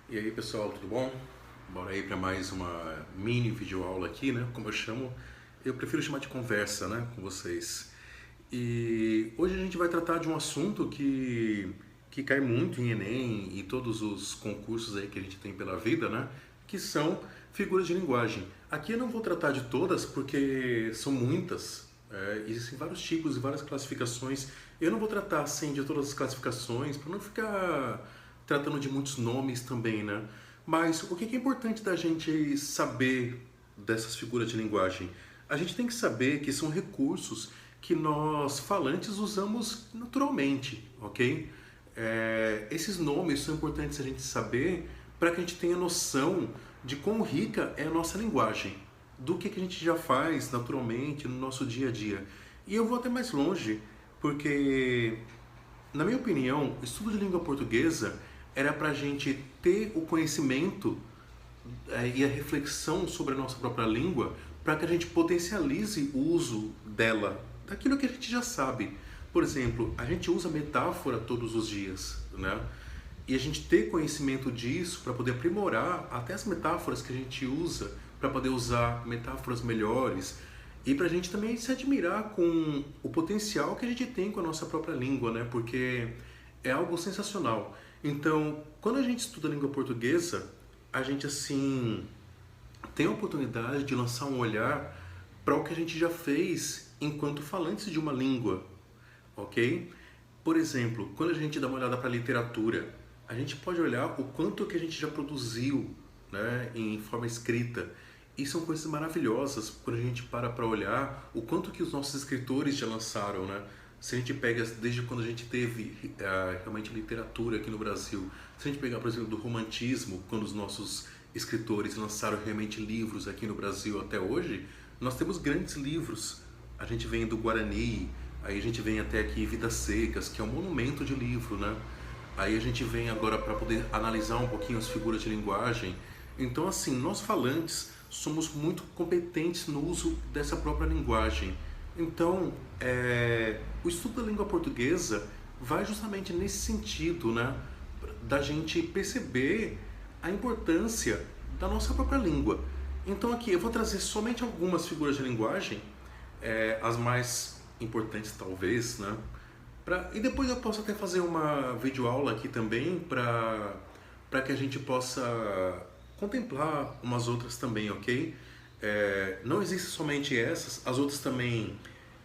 E aí pessoal, tudo bom? Bora aí para mais uma mini videoaula aqui, né? Como eu chamo, eu prefiro chamar de conversa, né, com vocês. E hoje a gente vai tratar de um assunto que cai muito em Enem e todos os concursos aí que a gente tem pela vida, né? Que são figuras de linguagem. Aqui eu não vou tratar de todas porque são muitas. Existem vários tipos e várias classificações. Eu não vou tratar assim de todas as classificações para não ficar tratando de muitos nomes também, né? Mas o que é importante da gente saber dessas figuras de linguagem? A gente tem que saber que são recursos que nós falantes usamos naturalmente, ok? Esses nomes são importantes a gente saber para que a gente tenha noção de quão rica é a nossa linguagem, do que a gente já faz naturalmente no nosso dia a dia. E eu vou até mais longe, porque, na minha opinião, o estudo de língua portuguesa era para a gente ter o conhecimento e a reflexão sobre a nossa própria língua para que a gente potencialize o uso dela, daquilo que a gente já sabe. Por exemplo, a gente usa metáfora todos os dias, né? E a gente ter conhecimento disso para poder aprimorar até as metáforas que a gente usa, para poder usar metáforas melhores e para a gente também se admirar com o potencial que a gente tem com a nossa própria língua, né? Porque é algo sensacional. Então, quando a gente estuda a língua portuguesa, a gente assim tem a oportunidade de lançar um olhar para o que a gente já fez enquanto falantes de uma língua, ok? Por exemplo, quando a gente dá uma olhada para a literatura, a gente pode olhar o quanto que a gente já produziu, né, em forma escrita. E são coisas maravilhosas quando a gente para olhar o quanto que os nossos escritores já lançaram, né? Se a gente pega desde quando a gente teve realmente literatura aqui no Brasil, se a gente pegar, por exemplo, do romantismo, quando os nossos escritores lançaram realmente livros aqui no Brasil até hoje, nós temos grandes livros. A gente vem do Guarani, aí a gente vem até aqui Vidas Secas, que é um monumento de livro, né? Aí a gente vem agora para poder analisar um pouquinho as figuras de linguagem. Então, assim, nós falantes somos muito competentes no uso dessa própria linguagem. Então, o estudo da língua portuguesa vai justamente nesse sentido, né? Da gente perceber a importância da nossa própria língua. Então, aqui eu vou trazer somente algumas figuras de linguagem, as mais importantes talvez, né? E depois eu posso até fazer uma videoaula aqui também para que a gente possa contemplar umas outras também, ok? Não existem somente essas, as outras também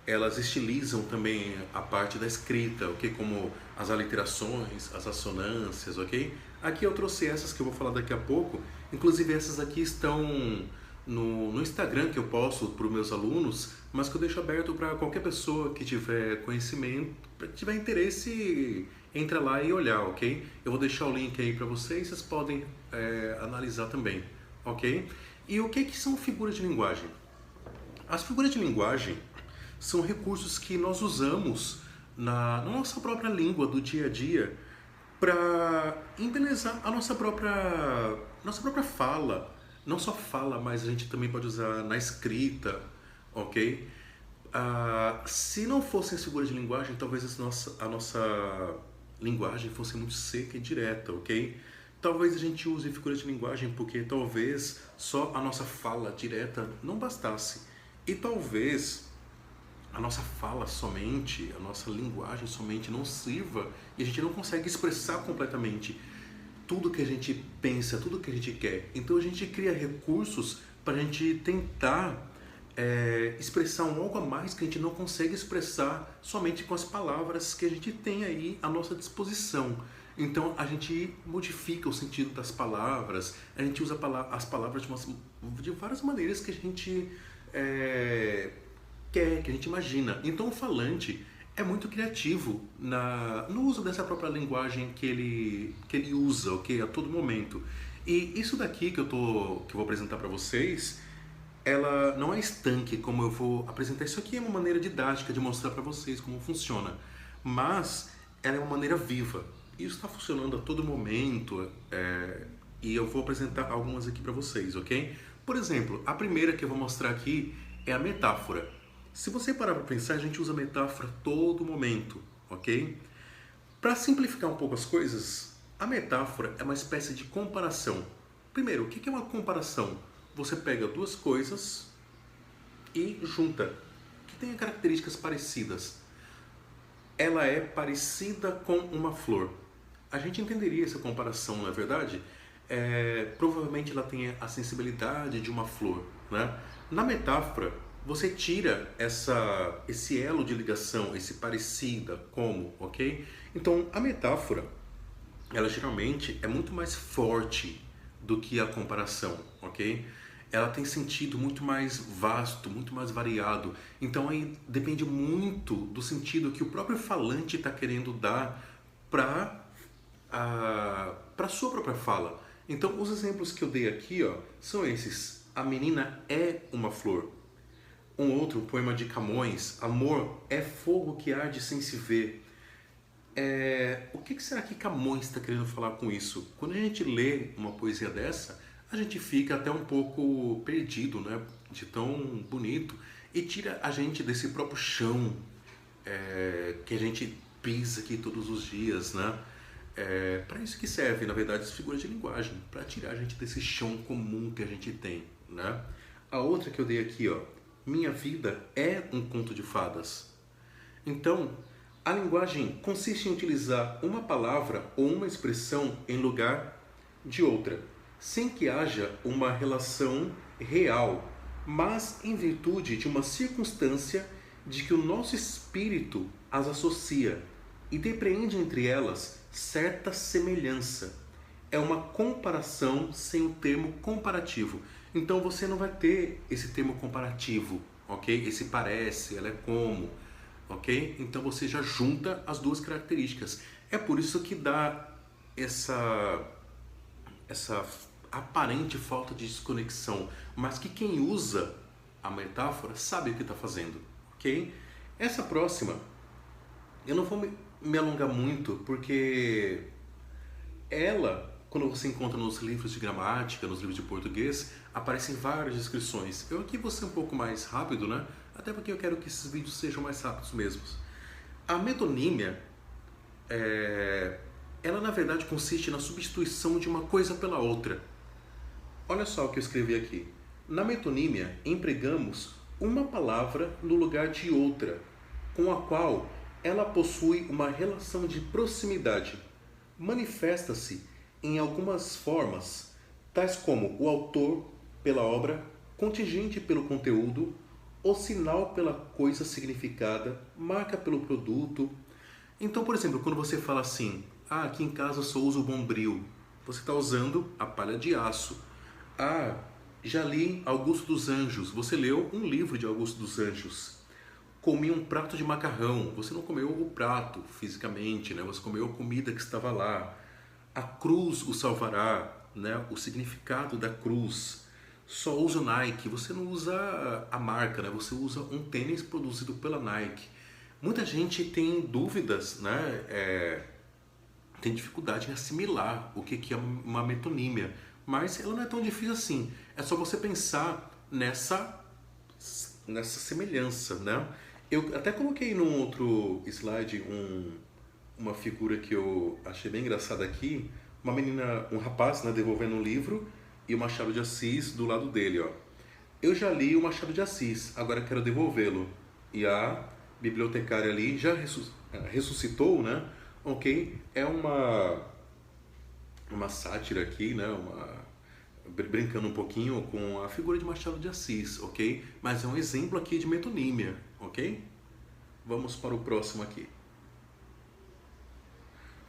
elas estilizam também a parte da escrita, ok? Como as aliterações, as assonâncias, ok? Aqui eu trouxe essas que eu vou falar daqui a pouco, inclusive essas aqui estão no Instagram que eu posto para os meus alunos, mas que eu deixo aberto para qualquer pessoa que tiver conhecimento, que tiver interesse, entra lá e olhar, ok? Eu vou deixar o link aí para vocês, vocês podem analisar também, ok? E o que são figuras de linguagem? As figuras de linguagem são recursos que nós usamos na nossa própria língua do dia a dia para embelezar a nossa própria fala. Não só fala, mas a gente também pode usar na escrita, ok? Se não fossem as figuras de linguagem, talvez a nossa linguagem fosse muito seca e direta, ok? Talvez a gente use figuras de linguagem porque talvez só a nossa fala direta não bastasse. E talvez a nossa fala somente, a nossa linguagem somente não sirva e a gente não consegue expressar completamente tudo que a gente pensa, tudo que a gente quer. Então a gente cria recursos para a gente tentar expressar um algo a mais que a gente não consegue expressar somente com as palavras que a gente tem aí à nossa disposição. Então a gente modifica o sentido das palavras, a gente usa as palavras de várias maneiras que a gente quer, que a gente imagina. Então o falante é muito criativo no uso dessa própria linguagem que ele usa, ok? A todo momento. E isso daqui que eu vou apresentar para vocês, ela não é estanque, como eu vou apresentar. Isso aqui é uma maneira didática de mostrar para vocês como funciona. Mas ela é uma maneira viva. Isso está funcionando a todo momento e eu vou apresentar algumas aqui para vocês, ok? Por exemplo, a primeira que eu vou mostrar aqui é a metáfora. Se você parar para pensar, a gente usa metáfora a todo momento, ok? Para simplificar um pouco as coisas, A metáfora é uma espécie de comparação. Primeiro, o que é uma comparação? Você pega duas coisas e junta, que tenha características parecidas. Ela é parecida com uma flor. A gente entenderia essa comparação, não é verdade? Provavelmente ela tem a sensibilidade de uma flor, né? Na metáfora, você tira esse elo de ligação, esse parecida, como, ok? Então, a metáfora, ela geralmente é muito mais forte do que a comparação, ok? Ela tem sentido muito mais vasto, muito mais variado. Então aí depende muito do sentido que o próprio falante está querendo dar para a sua própria fala. Então os exemplos que eu dei aqui, ó, são esses. A menina é uma flor. Um outro poema de Camões, amor é fogo que arde sem se ver. O que será que Camões está querendo falar com isso? Quando a gente lê uma poesia dessa, a gente fica até um pouco perdido, né? De tão bonito, e tira a gente desse próprio chão que a gente pisa aqui todos os dias, né? Para isso que serve, na verdade, as figuras de linguagem, para tirar a gente desse chão comum que a gente tem, né? A outra que eu dei aqui, ó, minha vida é um conto de fadas. Então, a linguagem consiste em utilizar uma palavra ou uma expressão em lugar de outra, sem que haja uma relação real, mas em virtude de uma circunstância de que o nosso espírito as associa e depreende entre elas certa semelhança. É uma comparação sem o termo comparativo. Então você não vai ter esse termo comparativo, ok? Esse parece, ela é como, ok? Então você já junta as duas características. É por isso que dá essa aparente falta de desconexão, mas que quem usa a metáfora sabe o que está fazendo, ok? Essa próxima, eu não vou me alongar muito, porque ela, quando você encontra nos livros de gramática, nos livros de português, aparecem várias descrições. Eu aqui vou ser um pouco mais rápido, né? Até porque eu quero que esses vídeos sejam mais rápidos mesmos. A metonímia, ela na verdade consiste na substituição de uma coisa pela outra. Olha só o que eu escrevi aqui. Na metonímia, empregamos uma palavra no lugar de outra, com a qual ela possui uma relação de proximidade. Manifesta-se em algumas formas, tais como o autor pela obra, contingente pelo conteúdo, o sinal pela coisa significada, marca pelo produto. Então, por exemplo, quando você fala assim, aqui em casa eu só uso o bombril, você está usando a palha de aço. Já li Augusto dos Anjos, você leu um livro de Augusto dos Anjos. Comi um prato de macarrão, você não comeu o prato fisicamente, né? Você comeu a comida que estava lá. A cruz o salvará, né? O significado da cruz. Só usa o Nike, você não usa a marca, né? Você usa um tênis produzido pela Nike. Muita gente tem dúvidas, né? Tem dificuldade em assimilar o que é uma metonímia, mas ela não é tão difícil assim. É só você pensar nessa semelhança, né? Eu até coloquei num outro slide uma figura que eu achei bem engraçada aqui, uma menina, um rapaz, né, devolvendo um livro e o Machado de Assis do lado dele, ó. Eu já li o Machado de Assis, agora quero devolvê-lo. E a bibliotecária ali já ressuscitou, né? Ok? É uma sátira aqui, né? Brincando um pouquinho com a figura de Machado de Assis, ok? Mas é um exemplo aqui de metonímia, ok? Vamos para o próximo aqui.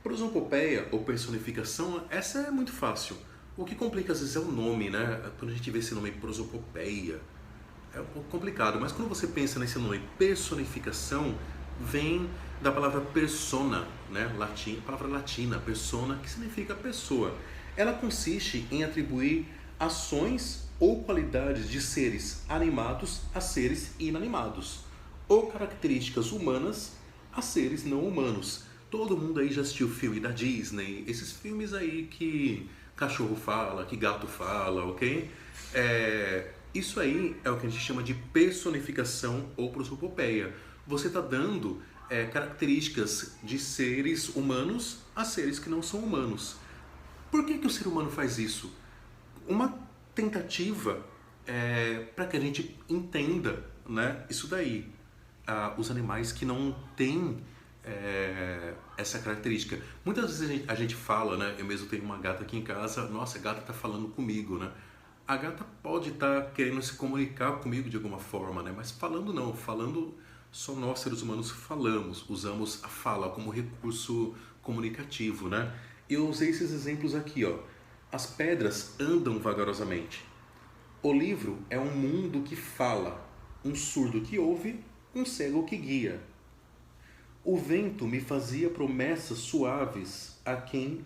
Prosopopeia ou personificação, essa é muito fácil. O que complica às vezes é o nome, né? Quando a gente vê esse nome prosopopeia, é um pouco complicado, mas quando você pensa nesse nome personificação, vem da palavra persona, né? Latim, palavra latina, persona, que significa pessoa. Ela consiste em atribuir ações ou qualidades de seres animados a seres inanimados, ou características humanas a seres não humanos. Todo mundo aí já assistiu o filme da Disney, esses filmes aí que cachorro fala, que gato fala, ok? Isso aí é o que a gente chama de personificação ou prosopopeia. Você está dando características de seres humanos a seres que não são humanos. Por que o ser humano faz isso? Uma tentativa para que a gente entenda, né, isso daí. Os animais que não têm essa característica. Muitas vezes a gente fala, né? Eu mesmo tenho uma gata aqui em casa, nossa, a gata está falando comigo, né? A gata pode estar querendo se comunicar comigo de alguma forma, né? Mas falando não, falando só nós seres humanos falamos, usamos a fala como recurso comunicativo, né? Eu usei esses exemplos aqui, ó. As pedras andam vagarosamente. O livro é um mundo que fala, um surdo que ouve, um cego que guia. O vento me fazia promessas suaves a quem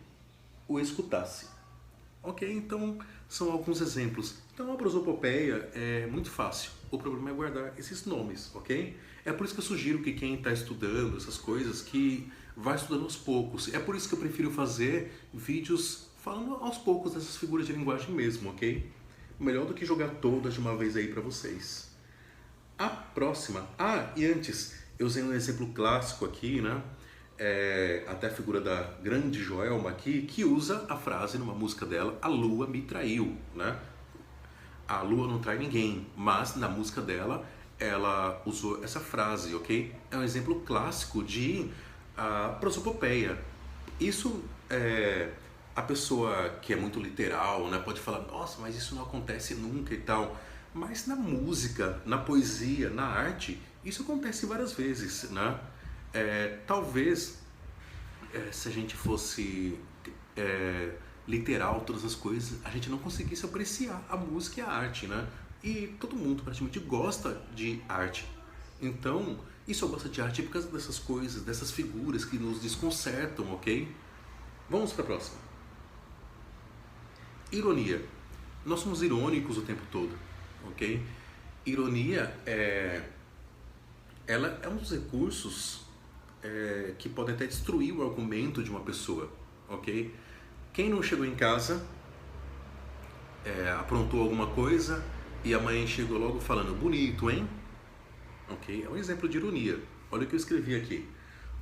o escutasse. Ok, então são alguns exemplos. Então a prosopopeia é muito fácil. O problema é guardar esses nomes, ok? É por isso que eu sugiro que quem está estudando essas coisas, que vai estudando aos poucos. É por isso que eu prefiro fazer vídeos falando aos poucos dessas figuras de linguagem mesmo, ok? Melhor do que jogar todas de uma vez aí para vocês. A próxima... e antes, eu usei um exemplo clássico aqui, né? Até a figura da grande Joelma aqui, que usa a frase numa música dela, a lua me traiu, né? A lua não trai ninguém, mas na música dela, ela usou essa frase, ok? É um exemplo clássico de prosopopeia. Isso a pessoa que é muito literal, né, pode falar, nossa, mas isso não acontece nunca e tal. Mas na música, na poesia, na arte, isso acontece várias vezes, né? Talvez, se a gente fosse literal todas as coisas, a gente não conseguisse apreciar a música e a arte, né? E todo mundo praticamente gosta de arte. Então, e só gosta de arte por causa dessas coisas, dessas figuras que nos desconcertam, ok? Vamos para a próxima. Ironia. Nós somos irônicos o tempo todo, ok? Ironia ela é um dos recursos que pode até destruir o argumento de uma pessoa, ok? Quem não chegou em casa, aprontou alguma coisa e a mãe chegou logo falando, bonito, hein? Ok? É um exemplo de ironia. Olha o que eu escrevi aqui.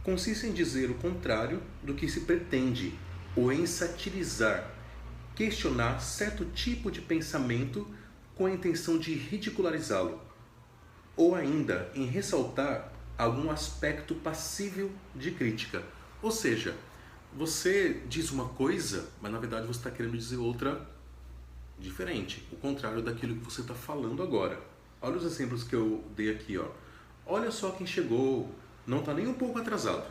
Consiste em dizer o contrário do que se pretende, ou em satirizar, questionar certo tipo de pensamento com a intenção de ridicularizá-lo, ou ainda em ressaltar algum aspecto passível de crítica. Ou seja, você diz uma coisa, mas na verdade você está querendo dizer outra diferente, o contrário daquilo que você está falando agora. Olha os exemplos que eu dei aqui, ó. Olha só quem chegou, não está nem um pouco atrasado.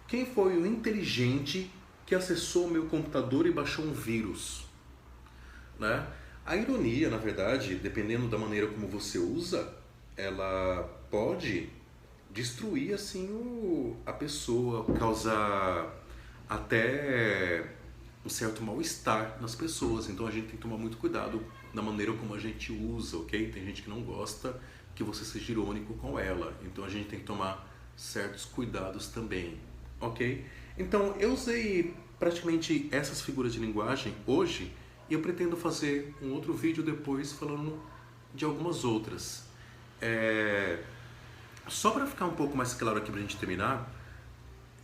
Quem foi o inteligente que acessou meu computador e baixou um vírus? Né? A ironia, na verdade, dependendo da maneira como você usa, ela pode destruir assim a pessoa, causar até um certo mal-estar nas pessoas. Então a gente tem que tomar muito cuidado na maneira como a gente usa, ok? Tem gente que não gosta que você seja irônico com ela, então a gente tem que tomar certos cuidados também, ok? Então eu usei praticamente essas figuras de linguagem hoje e eu pretendo fazer um outro vídeo depois falando de algumas outras. Só para ficar um pouco mais claro aqui para a gente terminar,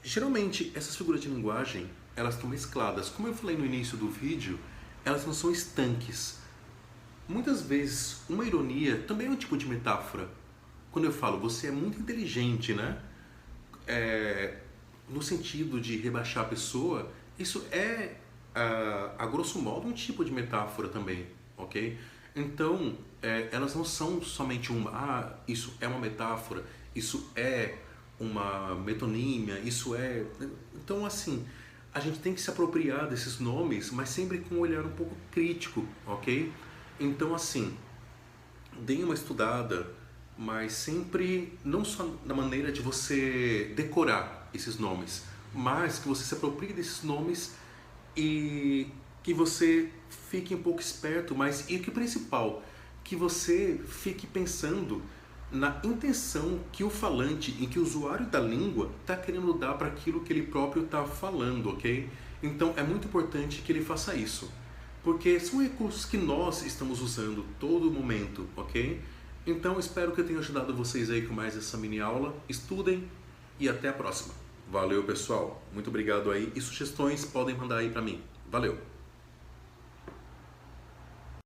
geralmente essas figuras de linguagem elas estão mescladas. Como eu falei no início do vídeo, elas não são estanques. Muitas vezes uma ironia também é um tipo de metáfora. Quando eu falo você é muito inteligente, né? No sentido de rebaixar a pessoa, isso é a grosso modo um tipo de metáfora também, ok? Então elas não são somente isso é uma metáfora, isso é uma metonímia, isso é... Então assim, a gente tem que se apropriar desses nomes, mas sempre com um olhar um pouco crítico, ok? Então assim, deem uma estudada, mas sempre não só na maneira de você decorar esses nomes, mas que você se aproprie desses nomes e que você fique um pouco esperto, mas e que o principal, que você fique pensando na intenção que o falante, em que o usuário da língua está querendo dar para aquilo que ele próprio está falando, ok? Então é muito importante que ele faça isso, porque são recursos que nós estamos usando todo momento, ok? Então espero que eu tenha ajudado vocês aí com mais essa mini aula. Estudem e até a próxima. Valeu, pessoal. Muito obrigado aí. E sugestões podem mandar aí pra mim. Valeu.